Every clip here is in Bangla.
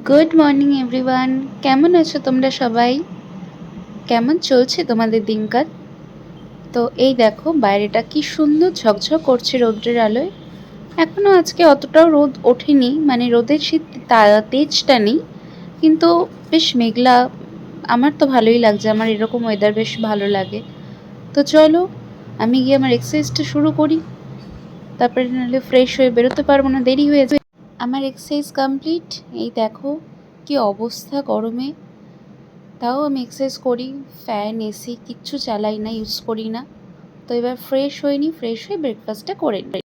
Good morning everyone. কেমন আছো তোমরা সবাই? কেমন চলছে তোমাদের দিনকাল? তো এই দেখো বাইরেটা কি সুন্দর ঝকঝক করছে রৌদ্রের আলোয়। এখনো আজকে অতটাও রোদ ওঠেনি, মানে রোদের সেই তেজটা নেই, কিন্তু বেশ মেঘলা। আমার তো ভালোই লাগছে, আমার এরকম ওয়েদার বেশ ভালো লাগে। তো চলো আমি গিয়ে আমার এক্সারসাইজটা শুরু করি, তারপরে নাহলে ফ্রেশ হয়ে বেরোতে পারবো না, দেরি হয়ে যাবে। আমার এক্সারসাইজ কমপ্লিট। এই দেখো কি অবস্থা গরমে, তাও আমি এক্সারসাইজ করি। ফ্যান এসি কিচ্ছু চালাই না, ইউজ করি না। তো এবার ফ্রেশ হয়ে নিই, ফ্রেশ হয়ে ব্রেকফাস্টটা করে নিই।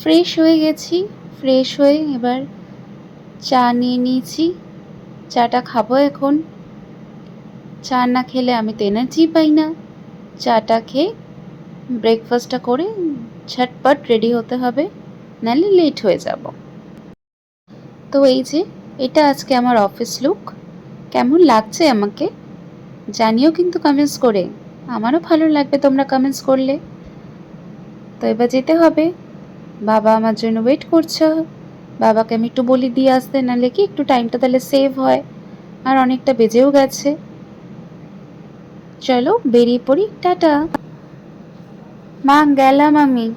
ফ্রেশ হয়ে গেছি, ফ্রেশ হয়ে এবার চা নিয়ে নিয়েছি। চাটা খাবো এখন। চা না খেলে আমি তো এনার্জি পাই না। চাটা খেয়ে ব্রেকফাস্টটা করে ঝটপট রেডি হতে হবে, নাহলে লেট হয়ে যাব। তো এই যে এটা আজকে আমার অফিস লুক। কেমন লাগছে আমাকে জানিও কিন্তু কমেন্টস করে, আমারও ভালো লাগবে তোমরা কমেন্টস করলে। তো এবার যেতে হবে, বাবা আমার জন্য ওয়েট করছে। বাবাকে আমি একটু বলি দিয়ে আসতে, নাহলে কি একটু টাইমটা তাহলে সেভ হয়। আর অনেকটা বেজেও গেছে। চলো বেরিয়ে পড়ি, টাটা। মা গেলাম আমি।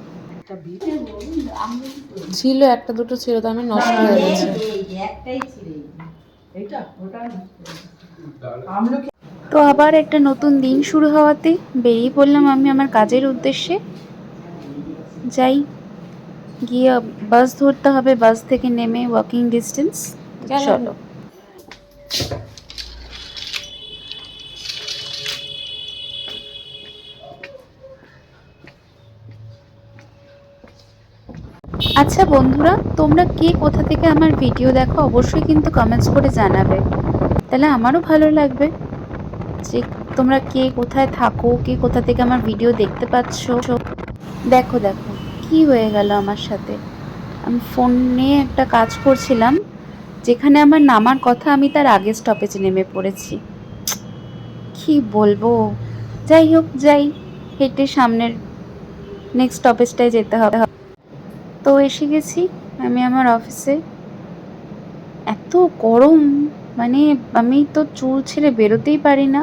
ছিল একটা দুটো ছিল, তো আমি নষ্ট হয়ে গেছে। তো আবার একটা নতুন দিন শুরু হওয়াতে বেরিয়ে পড়লাম আমি আমার কাজের উদ্দেশ্যে। যাই, গিয়ে বাস ধরতে হবে, বাস থেকে নেমে ওয়াকিং ডিস্টেন্স। চলো। আচ্ছা বন্ধুরা, তোমরা কে কোথা থেকে আমার ভিডিও দেখো অবশ্যই কিন্তু কমেন্টস করে জানাবে, তাহলে আমারও ভালো লাগবে যে তোমরা কে কোথায় থাকো, কে কোথা থেকে আমার ভিডিও দেখতে পাচ্ছ। দেখো দেখো কি হয়ে গেল আমার সাথে। আমি ফোন নিয়ে একটা কাজ করছিলাম, যেখানে আমার নামার কথা আমি তার আগের স্টপেজে নেমে পড়েছি। কি বলবো, যাই হোক যাই, হেঁটে সামনের নেক্সট স্টপেজটায় যেতে হবে। তো এসে গেছি আমি আমার অফিসে। এত গরম, মানে আমি তো চুল ছেড়ে বেরোতেই পারি না,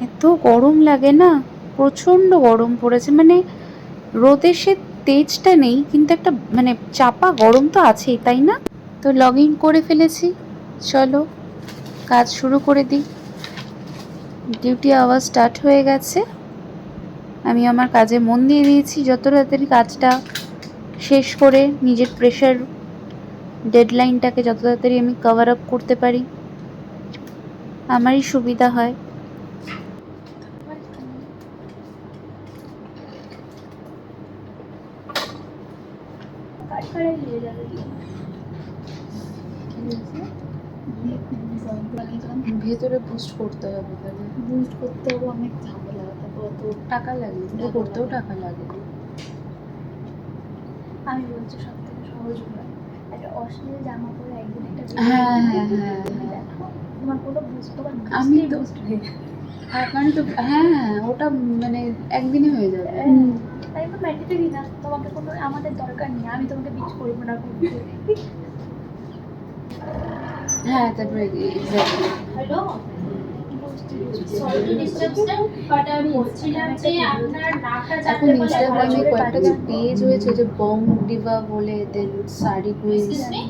এত গরম লাগে না। প্রচণ্ড গরম পড়েছে, মানে রোদের সে তেজটা নেই, কিন্তু একটা মানে চাপা গরম তো আছেই, তাই না? তো লগ ইন করে ফেলেছি, চলো কাজ শুরু করে দিই। ডিউটি আওয়ার স্টার্ট হয়ে গেছে। আমি আমার কাজে মন দিয়ে দিয়েছি, যত তাড়াতাড়ি কাজটা শেষ করে নিজের প্রেশার ডেডলাইনটাকে যত তাড়াতাড়ি আমি কভার আপ করতে পারি আমারই সুবিধা হয়। ভেতরে বুস্ট করতে হবে, তাহলে বুস্ট করতে হবে, অনেক ঝামেলা, তারপর অত টাকা লাগে, করতেও টাকা লাগে। আমি বলছি সব থেকে সহজ উপায়, একটা অশ্লীল জামা পরে একদিন একটা হ্যাঁ হ্যাঁ হ্যাঁ দেখো, তোমার কোনো বুঝতে পারবে আমি তো মানে তো হ্যাঁ, ওটা মানে একদিনে হয়ে যাবে। তাই তো ম্যান্ডেটরি না, তোমাকে কোনো আমাদের দরকার নেই, আমি তোমাকে বিচ করবো না করবো। হ্যাঁ তারপরে exactly. Hello, sorry to disturb sir, but আমি বলছিলাম যে আপনার নামটা এখন জানতে ইনস্টাগ্রামে পারলে কয়েকটা যে পেজ হয়েছে, যে বং ডিভা বলে, দেন শাড়ি কুইন্স এক্সকিউজ মি।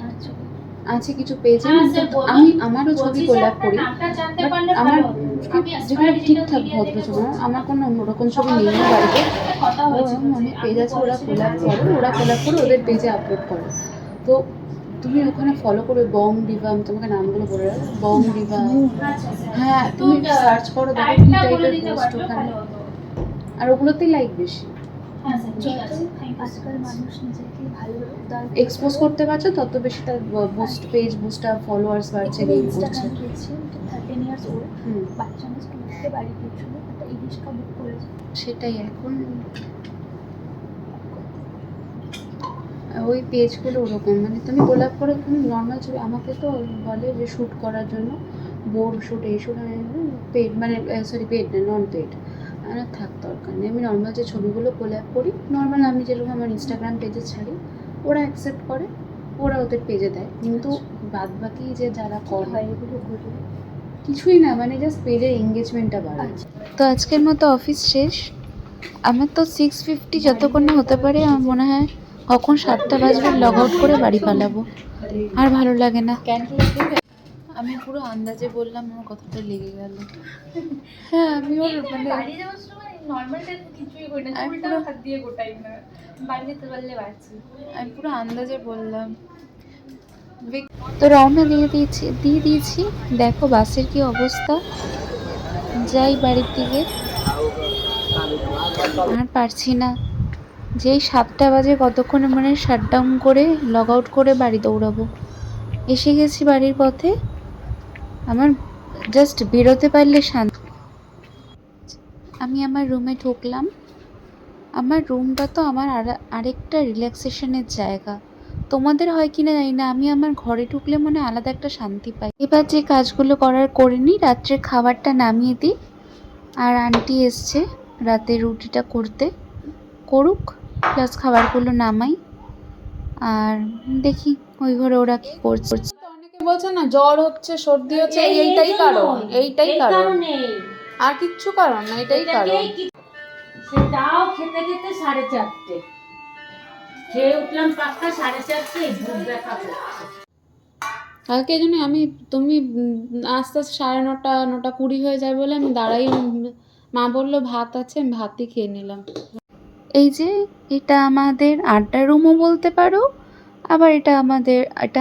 আছে কিছু পেজে। হ্যাঁ স্যার বলুন। আমি আমারও ছবি বলছি স্যার কোলাপ আপনার করি, নামটা জানতে বাট পারলে আমার ভালো হতো। আমি যেগুলো অ্যাসপায়ার ঠিকঠাক ডিজিটাল ভদ্র মিডিয়া ছবি, থেকে আমার কোনো অন্যরকম ছবি সকাল নেই থেকে বাড়িতে। আপনার সাথে কথা হয়েছিল যে অনেক পেজ আপনি আছে, ওরা বলেছিলেন কোলাপ আজকে করে, ওরা কোলাপ করে ওদের পেজে আপলোড করে। তো তুমি ওখানে ফলো করবে বং ডিভা, আমি তোমাকে নামগুলো বলে রাখবো, বং ডিভা। আচ্ছা স্যার, হ্যাঁ একটু তুমি সার্চ করো, দেখো কি টাইমটা বলে টাইপের দিতে পোস্ট পারলে ওখানে, ভালো হতো। আর ওগুলোতেই লাইক বেশি। হ্যাঁ স্যার ঠিক আছে, থ্যাংক ইউ। আজকাল মানুষ নিজেকে ভালো এক্সপোজ করতে পারছো তত বেশি তার বুস্ট পেজ বুস্ট আর ফলোয়ার্স বাড়ছে, গেইন করছে। ইনস্টাগ্রামে গেছি, 13 ইয়ার্স ওল্ড, বাচ্চা আমি স্কুল থেকে বাড়ি ফিরছিল, একটা ইলিশকা বুক করেছি। সেটাই এখন ওই পেজগুলো ওরকম, মানে তুমি গোলাপ করে তুমি নর্মাল ছবি, আমাকে তো বলে যে শ্যুট করার জন্য, বোর্ড শ্যুট এই শ্যুট, পেড মানে সরি পেড না, নন পেড। আমার থাক দরকার নেই, আমি নর্মাল যে ছবিগুলো কোল্যাব করি, নর্মাল আমি যেরকম আমার ইনস্টাগ্রাম পেজে ছাড়ি, ওরা অ্যাকসেপ্ট করে, ওরা ওদের পেজে দেয়, কিন্তু বাদ বাকি যে যারা করে হয় এগুলো করি। কিছুই না, মানে জাস্ট পেজের এঙ্গেজমেন্টটা বাড়ায়। তো আজকের মতো অফিস শেষ। আমার তো 6:50 যতক্ষণ না হতে পারে, আমার মনে হয় কখন 7টা বাজবে লগ আউট করে বাড়ি পালাবো, আর ভালো লাগে না। আমি পুরো আন্দাজে বললাম, আমার কথাটা লেগে গেল। হ্যাঁ, আমি ওর মানে বাড়ি যাওয়ার সময় নর্মাল টাইম কিছুই করি না, আমি চুলটা পুরো- হাত দিয়ে গোটাই না, বাড়ি যেতে পারলে বাঁচি। আমি পুরো আন্দাজে বললাম। তো রওনা দিয়ে দিয়েছি। দেখো বাসের কি অবস্থা। যাই বাড়ির দিকে, আর পারছি না। যেই 7টা বাজে, কতক্ষণে মানে শাটডাউন করে লগ আউট করে বাড়ি দৌড়াবো। এসে গেছি বাড়ির পথে। আমার জাস্ট বেরোতে পারলে শান্তি। আমি আমার রুমে ঢুকলাম। আমার রুমটা তো আমার আরেকটা রিল্যাক্সেশনের জায়গা। তোমাদের হয় কিনা জানি না, আমি আমার ঘরে ঢুকলে মনে হয় আলাদা একটা শান্তি পাই। এবার যে কাজগুলো করার করে নিই, রাত্রের খাবারটা নামিয়ে দিই। আর আন্টি এসছে রাতে রুটিটা করতে, করুক, প্লাস খাবারগুলো নামাই। আর দেখি ওই ঘরে ওরা কি করছে। অনেকে বলছে না জ্বর হচ্ছে, সর্দি হচ্ছে, এইটাই কারণ, এইটাই কারণ, আর কিচ্ছু কারণ না, এটাই কারণ। সেটাও খেতে খেতে 4:30 খেয়ে উঠলাম 5টা, 4:30 বুক ব্যথা করছে। কালকে জন্য তুমি আস্তে আস্তে 9:30 9:20 হয়ে যায় বলে আমি দাঁড়াই। মা বললো ভাত আছে, আমি ভাতই খেয়ে নিলাম। এই যে এটা আমাদের আড্ডার রুমও বলতে পারো, আবার এটা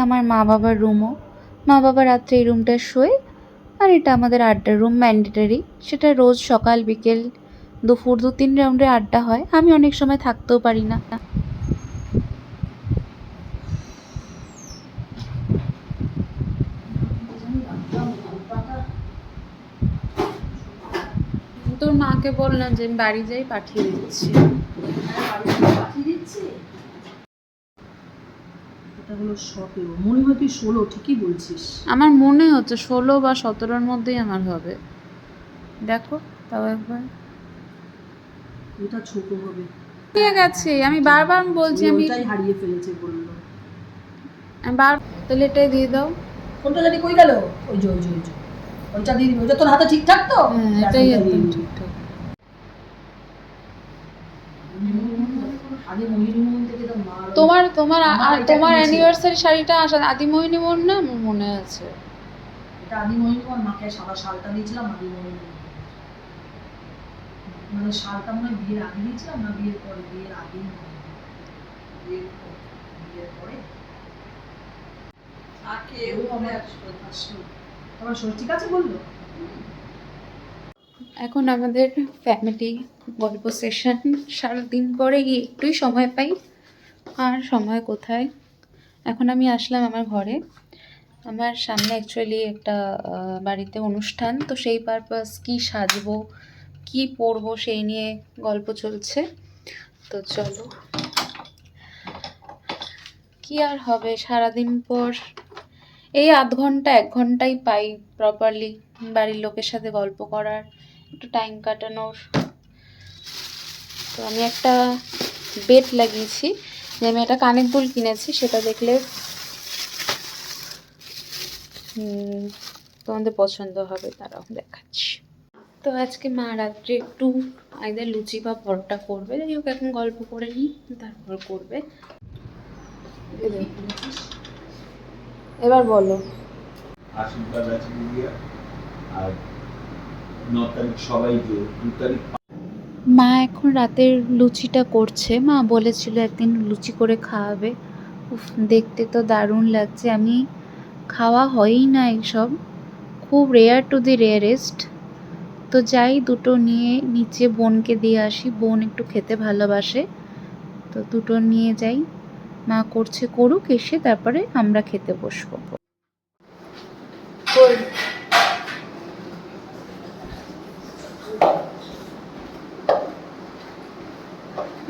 আমার মা বাবার রুমও। মা বাবা রাত্রে এই রুমটা শোয়, আর এটা আমাদের আড্ডার রুম, ম্যান্ডেটারি। সেটা রোজ সকাল বিকেল দুপুর 2-3 রাউন্ডে আড্ডা হয়। আমি অনেক সময় থাকতেও পারি না। তোর মাকে বললাম যে আমি বাড়ি যাই, পাঠিয়ে দিচ্ছি। এটা হলো 17, মনে হয় তুই 16 ঠিকই বলছিস। আমার মনে হচ্ছে 16 বা 17-র মধ্যেই আমার হবে। দেখো তাও একবার। এটা ছোট হবে। ঠিক আছে, আমি বারবার বলছি, আমি ওটাই হারিয়ে ফেলেছে বললো। তাহলে এটাই দিয়ে দাও। কোনটা জানি কই গেল? ওই যে ওইটা দিয়ে দিবি। ওইটা তোর হাতে ঠিকঠাক তো? হ্যাঁ, এটাই একদম ঠিকঠাক। আগে মহিরুমন থেকে তো মা তোমার অ্যানিভার্সারি শাড়িটা আদিমোহিনী মোহন না, আমার মনে আছে। এটা আদি মহিরুমন, মাকে সাদা শালটা দিয়েছিলাম আদি মহিরুমন। মানে শালটা মনে হয় বিয়ের আগে দিয়েছিলাম না বিয়ের পরে? বিয়ের আগেই বিয়ের পরে তোমার শরীর ঠিক আছে বললো? এখন আমাদের ফ্যামিলি গল্প সেশন। সারাদিন পরে গিয়ে একটুই সময় পাই, আর সময় কোথায়। এখন আমি আসলাম আমার ঘরে। আমার সামনে অ্যাকচুয়ালি একটা বাড়িতে অনুষ্ঠান, তো সেই পারপাস কি সাজবো কি পরবো সেই নিয়ে গল্প চলছে। তো চলো, কি আর হবে, সারাদিন পর এই 1/2 ঘন্টাই পাই প্রপারলি বাড়ির লোকের সাথে গল্প করার, একটু টাইম কাটানোর। তো আমি একটা বেট লাগিয়েছি, যে আমি একটা কানের দুল কিনেছি, সেটা দেখলে তোমাদের পছন্দ হবে, তারাও দেখাচ্ছি। তো আজকে মা রাত্রে একটু আইদার লুচি বা পরোটা করবে, যাই হোক এখন গল্প করে নিই, তারপর করবে। এবার বলো। আশীর্বাদ আছে দিদিয়া, আর 9 তারিখ সবাই যে 2 তারিখ মা এখন রাতের লুচিটা করছে। মা বলেছিল একদিন লুচি করে খাওয়াবে। উফ, দেখতে তো দারুণ লাগছে। আমি খাওয়া হয়ই না এইসব, খুব রেয়ার টু দি রেয়ারেস্ট। তো যাই, দুটো নিয়ে নিচে বোনকে দিয়ে আসি, বোন একটু খেতে ভালোবাসে, তো দুটো নিয়ে যাই। মা করছে, করুক, এসে তারপরে আমরা খেতে বসবো।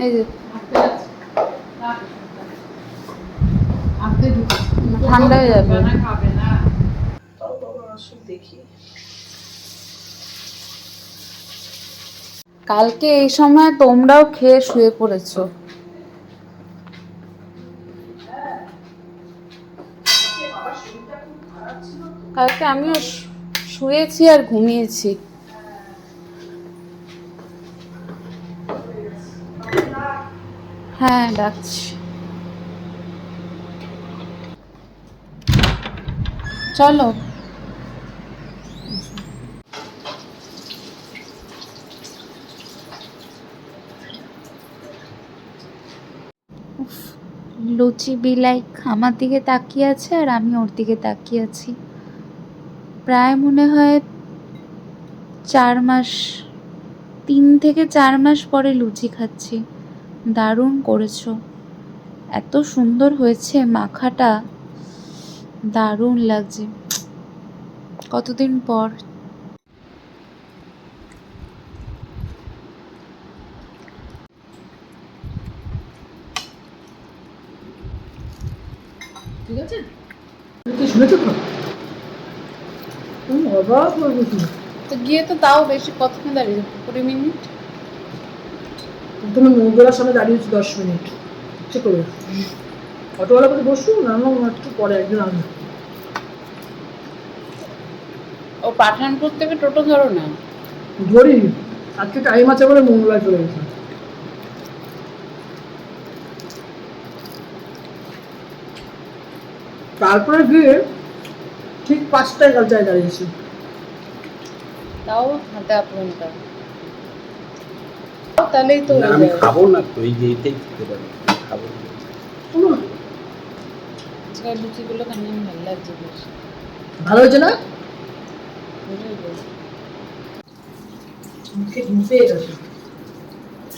এই যে ঠান্ডা হয়ে যাবে। কালকে এই সময় তোমরাও খেয়ে শুয়ে পড়েছো। কালকে আমিও শুয়েছি আর ঘুমিয়েছি। হ্যাঁ ডাকছি, চলো। লুচি বিলাইক আমার দিকে তাকিয়ে আছে আর আমি ওর দিকে তাকিয়ে আছি। প্রায় মনে হয় 4 মাস, 3 থেকে 4 মাস পরে লুচি খাচ্ছি। দারুণ করেছো, এত সুন্দর হয়েছে মাখাটা, দারুণ লাগছে। কতদিন পর। ঠিক আছে, তুই শুনেছো তো? তুমি অবাক হয়ে গেছি। তো গিয়ে তো তাও বেশি, কতক্ষণ দাঁড়িয়ে 20 মিনিট। তুমি মৌগোলার সামনে দাঁড়িয়েছি 10 মিনিট, ইচ্ছে করে। অটোওয়ালা করে বসুন, আমার একটু পরে একদিন আসবে। ও পাঠানপুর থেকে টোটো ধরো না? ধরি, আজকে টাইম আছে বলে মঙ্গলায় চলে গেছে। তারপরে গিয়ে ঠিক 5টায় কালচায় দাঁড়িয়েছি। তাও হাতে আপনারটা, তাহলেই তো না, হয়ে আমি যাবে। খাবো না তো, এই যে এটাই খেতে পারি, খাবো না। আজকাল লুচিগুলো কেমন ভালো লাগছে বেশ। ভালো হয়েছে না? বুঝলি তো? মুখে ঘুম পেয়ে গেছে।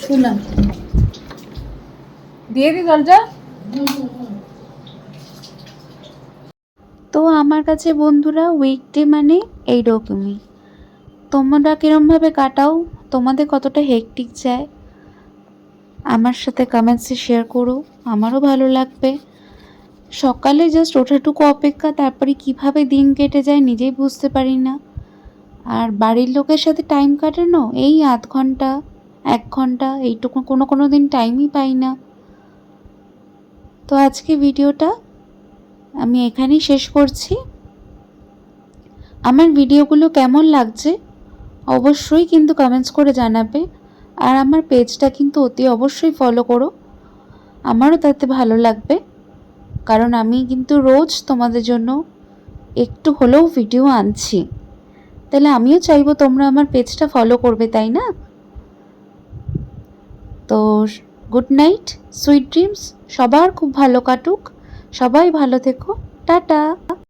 শুনলাম, দিয়ে দি দরজা। তো আমার কাছে বন্ধুরা উইকডে মানে এইরকমই। তোমরা কিরমভাবে কাটাও, তোমাদের কতটা হেক্টিক যায় আমার সাথে কমেন্টসে শেয়ার করো, আমারও ভালো লাগবে। সকালে জাস্ট ওঠাটুকু অপেক্ষা, তারপরে কিভাবে দিন কেটে যায় নিজেই বুঝতে পারি না। আর বাড়ির লোকের সাথে টাইম কাটানো এই আধ ঘন্টা 1 ঘন্টা, এইটুকু কোনো কোনো দিন টাইমই পাই না। তো আজকে ভিডিওটা আমি এখানেই শেষ করছি। আমার ভিডিওগুলো কেমন লাগছে অবশ্যই কিন্তু কমেন্টস করে জানাবে। আর আমার পেজটা কিন্তু অতি অবশ্যই ফলো করো, আমারও তাতে ভালো লাগবে। কারণ আমি কিন্তু রোজ তোমাদের জন্য একটু হলেও ভিডিও আনছি, তাহলে আমিও চাইবো তোমরা আমার পেজটা ফলো করবে, তাই না? তো গুড নাইট, সুইট ড্রিমস, সবার খুব ভালো কাটুক, সবাই ভালো থেকো, টাটা।